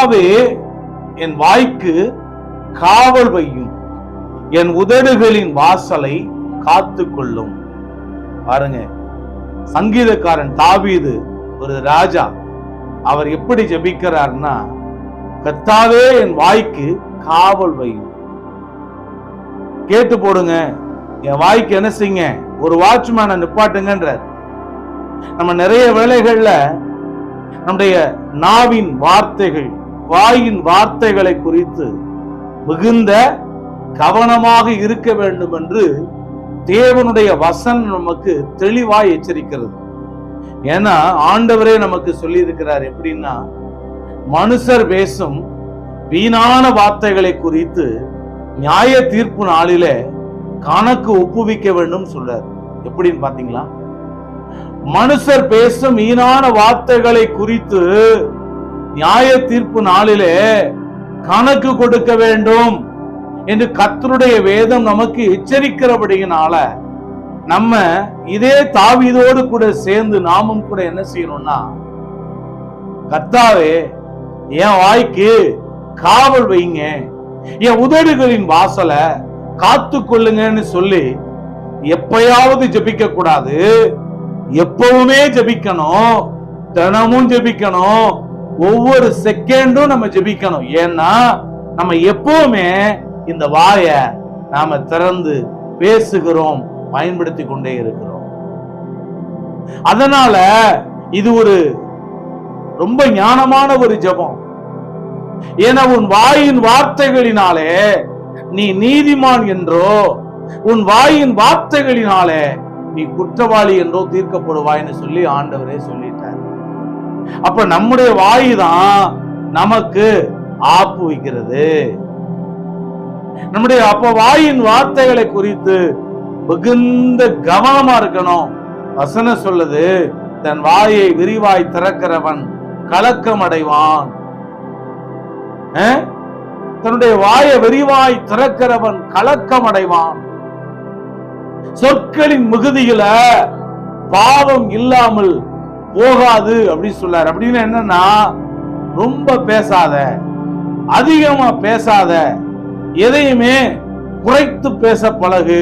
கர்த்தாவே என் வாய்க்கு காவல் வையும், என் உதடுகளின் வாசலை காத்து கொள்ளும். பாருங்க, சங்கீதக்காரன் தாவீது ஒரு ராஜா, அவர் எப்படி ஜெபிக்கிறார்னா, கர்த்தாவே என் வாய்க்கு காவல் வையும். கேட்டு போடுங்க, என் வாய்க்கு என்ன செய்யுங்க, ஒரு வாட்ச்மேனை நிப்பாட்டுங்கன்றார். நம்ம நிறைய வேளைகள்ல நம்முடைய நாவின் வார்த்தைகள், வாயின் வார்த்தைகளை குறித்து மிகுந்த கவனமாக இருக்க வேண்டும் என்று தேவனுடைய வசனம் நமக்கு தெளிவாய் எச்சரிக்கிறது. ஏன்னா ஆண்டவரே நமக்கு சொல்லி இருக்கிறார். எப்படின்னா, மனுஷர் பேசும் வீணான வார்த்தைகளை குறித்து நியாய தீர்ப்பு நாளிலே கணக்கு ஒப்புவிக்க வேண்டும் சொல்றார். எப்படின்னு பாத்தீங்களா? மனுஷர் பேசும் வீணான வார்த்தைகளை குறித்து நியாய தீர்ப்பு நாளிலே கணக்கு கொடுக்க வேண்டும் என்று கர்த்தருடைய வேதம் நமக்கு எச்சரிக்கிறபடியினால நம்ம இதே தாவீதோடு கூட சேர்ந்து நாமும் கூட என்ன செய்யணும்னா, கர்த்தாவே என் வாய்க்கு காவல் வைங்க, என் உதடுகளின் வாசலை காத்து கொள்ளுங்கன்னு சொல்லி எப்பயாவது ஜெபிக்க கூடாது, எப்பவுமே ஜெபிக்கணும், தினமும் ஜெபிக்கணும், ஒவ்வொரு செகண்டும் நம்ம ஜெபிக்கணும். ஏன்னா நம்ம எப்பவுமே இந்த வாய நாம திறந்து பேசுகிறோம், பயன்படுத்தி கொண்டே இருக்கிறோம். அதனால இது ஒரு ரொம்ப ஞானமான ஒரு ஜெபம். ஏன்னா உன் வாயின் வார்த்தைகளினாலே நீ நீதிமான் என்றோ, உன் வாயின் வார்த்தைகளினாலே நீ குற்றவாளி என்றோ தீர்க்கப்படுவாய்ன்னு சொல்லி ஆண்டவரே சொல்லிட்டார். அப்ப நம்முடைய வாய் தான் நமக்கு ஆப்பு வைக்கிறது. நம்முடைய அப்ப வாயின் வார்த்தைகளை குறித்து மிகுந்த கவனமா இருக்கணும். வசனம் சொல்லுது, தன் வாயை விரிவாய் திறக்கிறவன் கலக்கம் அடைவான். தன்னுடைய வாயை விரிவாய் திறக்கிறவன் கலக்கம் அடைவான். சொற்களின் மிகுதியில பாவம் இல்லாமல் போகாது அப்படின்னு சொல்லார். அப்படின்னு என்னன்னா, ரொம்ப பேசாத, அதிகமா பேசாத, எதையுமே குறைத்து பேச பழகு.